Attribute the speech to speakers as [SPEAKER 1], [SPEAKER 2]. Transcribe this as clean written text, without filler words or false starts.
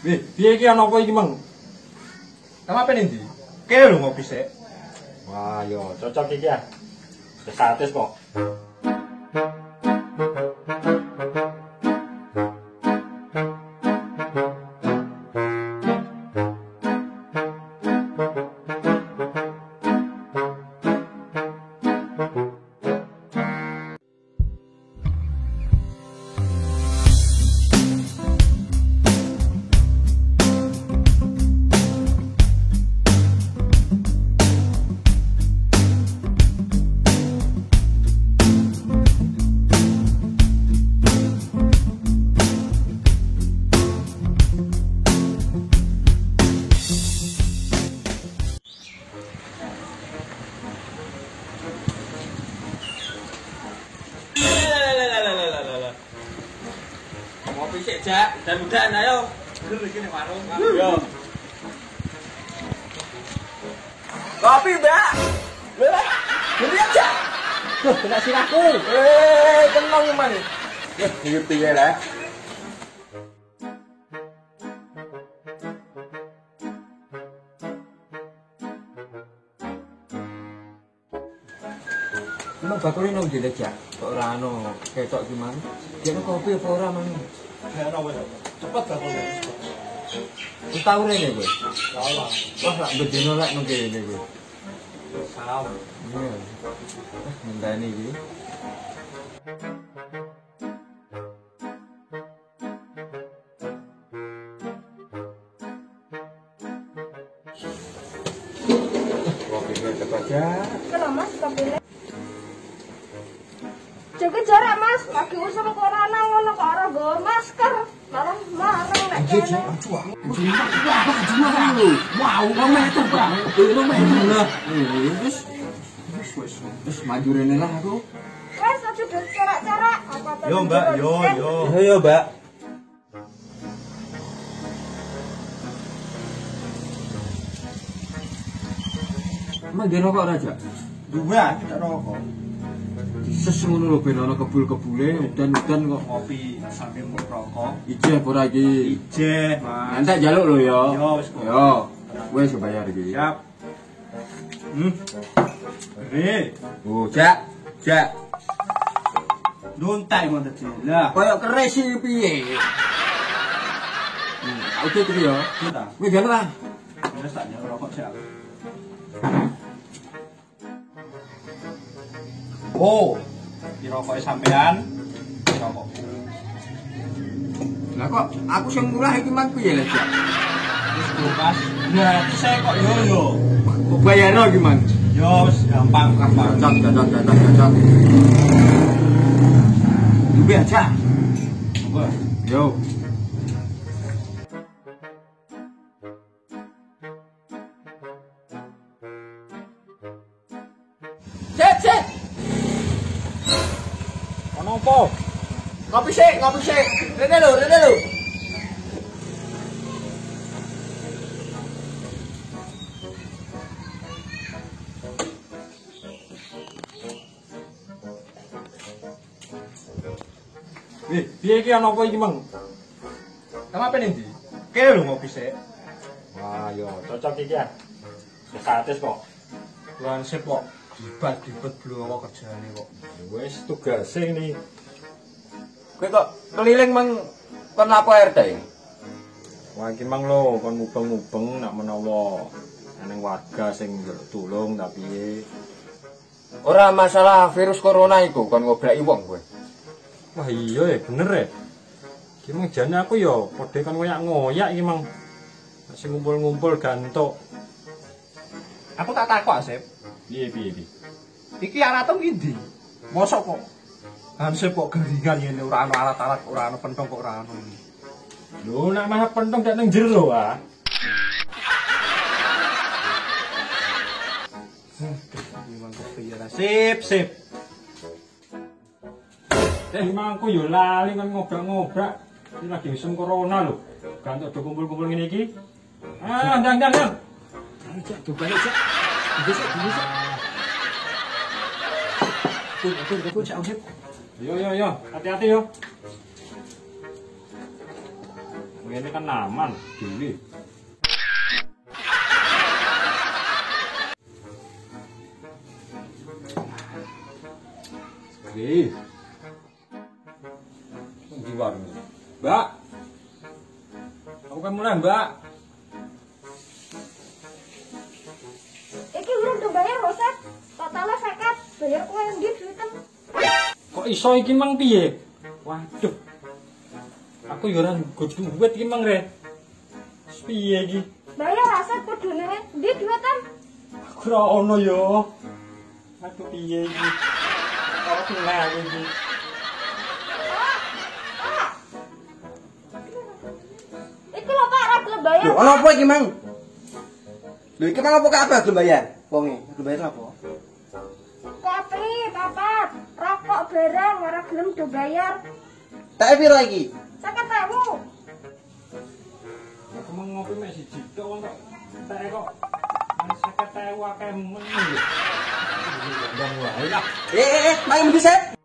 [SPEAKER 1] Wih, piye iki ana apa iki, Mang?
[SPEAKER 2] Kamu apa nih? Kayaknya lu ngopi sih.
[SPEAKER 1] Wah, yo cocok iki ya. Satis kok.
[SPEAKER 2] Ngopi sih, Jak. Dan udah, ayo. Dulu di sini warung. Yo. Kopi, Mbak. Beli aja. Tuh, kena sirahku. Kenal gimana? Ya, ngerti ya lah.
[SPEAKER 1] Emang bakule nang ndi aja? Kok ora ono ketok gimana? Jane kopi apa ora mang?
[SPEAKER 2] Ya, no, cepet bakule.
[SPEAKER 1] Wis tau rene kowe.
[SPEAKER 2] Salah.
[SPEAKER 1] Wah, lak bedino lak nang kene kowe.
[SPEAKER 2] Salah.
[SPEAKER 1] Iya. Ngenteni iki. Kopi cepet aja.
[SPEAKER 3] Kenapa Mas kopinya? Jaga jarak Mas, lagi usum corona ngono kok ora nggawa masker. Malah marang nek kene.
[SPEAKER 1] Wow, ngomong itu, Bang. Ngomong itu lah. Wis maju rene lah aku.
[SPEAKER 3] Wes aja do jarak-jarak. Apa to?
[SPEAKER 2] Yo, Mbak. Yo.
[SPEAKER 1] Yo, Mbak. Emang dia rokok aja?
[SPEAKER 2] Dua, tidak rokok.
[SPEAKER 1] Sesengono lho ben ana kebul-kebule, udan-udan kok
[SPEAKER 2] Ngopi sambil merokok.
[SPEAKER 1] ijeh apa ora iki?
[SPEAKER 2] Ije, Mas.
[SPEAKER 1] Nanti jaluk lho ya.
[SPEAKER 2] Yo, wis kok.
[SPEAKER 1] Yo. Wis bayar iki.
[SPEAKER 2] Siap. Beri.
[SPEAKER 1] Oh, Jak. Jak.
[SPEAKER 2] Nuntai mau tadi. Lah,
[SPEAKER 1] Kayak keres iki piye? Udah iki ya.
[SPEAKER 2] kita.
[SPEAKER 1] Wis gak lah.
[SPEAKER 2] Wis tak rokok siap. Oh, di rokoknya sampean, di rokokku.
[SPEAKER 1] Lah kok aku sing murah iki mang piye lah, Jak?
[SPEAKER 2] Wis kulkas. Berarti saya kok yo.
[SPEAKER 1] Kok bayarno iki mang?
[SPEAKER 2] Yo, wis gampang.
[SPEAKER 1] Cocok. Lebih aja.
[SPEAKER 2] Apa?
[SPEAKER 1] Yo.
[SPEAKER 3] Cek.
[SPEAKER 2] Ono apa?
[SPEAKER 3] Ngopi sik. Rene lho.
[SPEAKER 1] Wih, piye iki ana apa iki, Mang?
[SPEAKER 2] Kamu apa nih? Kayaknya lu ngopi sih.
[SPEAKER 1] Wah, yo cocok iki ya. Satis kok.
[SPEAKER 2] Luan sip kok. Dibet belum kok kerjane kok.
[SPEAKER 1] Wis tugase ini.
[SPEAKER 4] Kowe kok keliling mang kon lapo RT?
[SPEAKER 1] Wah, iki mang lho kon mubeng-mubeng nak menawa nang warga sing njaluk tulung ta piye.
[SPEAKER 4] Ora masalah virus corona iku kon ngobraki wong kowe.
[SPEAKER 1] Wah, iya ya bener ya. Iki mang jane aku ya padha kan koyak ngoyak iki mang. Masih ngumpul-ngumpul gantuk.
[SPEAKER 2] Aku tak takok Asep.
[SPEAKER 1] Piye.
[SPEAKER 2] Iki aratem ndi? Mosok kok Hansip kok geringan ngene ora ana alat-alat, ora ana pentong kok ora ana iki.
[SPEAKER 1] Lho, nak mah pentong dak nang jero ah.
[SPEAKER 2] Memang kepiye sip.
[SPEAKER 1] Mangku yo lali kan ngobrak-ngobrak. Iki lagi musim corona lho. Gantuk do kumpul-kumpul ngene iki. Ah, ndang.
[SPEAKER 4] Cek balik cek. Bisa. Pun cek Hansip.
[SPEAKER 1] Yo, hati-hati yo. Ini kan aman, dili. Oke. Di warung. Mbak. Aku kan mulai, Mbak.
[SPEAKER 3] Iki urung dibayar lho, Sep. Totalnya 50. Bayar kowe ndi duiten?
[SPEAKER 1] Kok iso iki mang piye? Waduh. Aku yo ora nggo duit iki mang re. Piye iki?
[SPEAKER 3] Bayar aset kudune. Ndi duiten?
[SPEAKER 1] Aku ora ono yo. Aku piye iki? Ora kena aku iki.
[SPEAKER 3] Iki lho Pak, ora gelem bayar.
[SPEAKER 5] Lho, ana apa iki, Mang? Lho, iki mang apa kabeh gelem bayar? Wonge, gelem bayar apa?
[SPEAKER 3] Kopi, papat, rokok barang ora gelem do bayar.
[SPEAKER 5] Tak pira iki?
[SPEAKER 3] 50.000.
[SPEAKER 1] Aku mau ngopi mek siji tok kok. Tak kok. Wis 50.000 akeh men. Ndang wae lah.
[SPEAKER 5] Mang endi, Sep?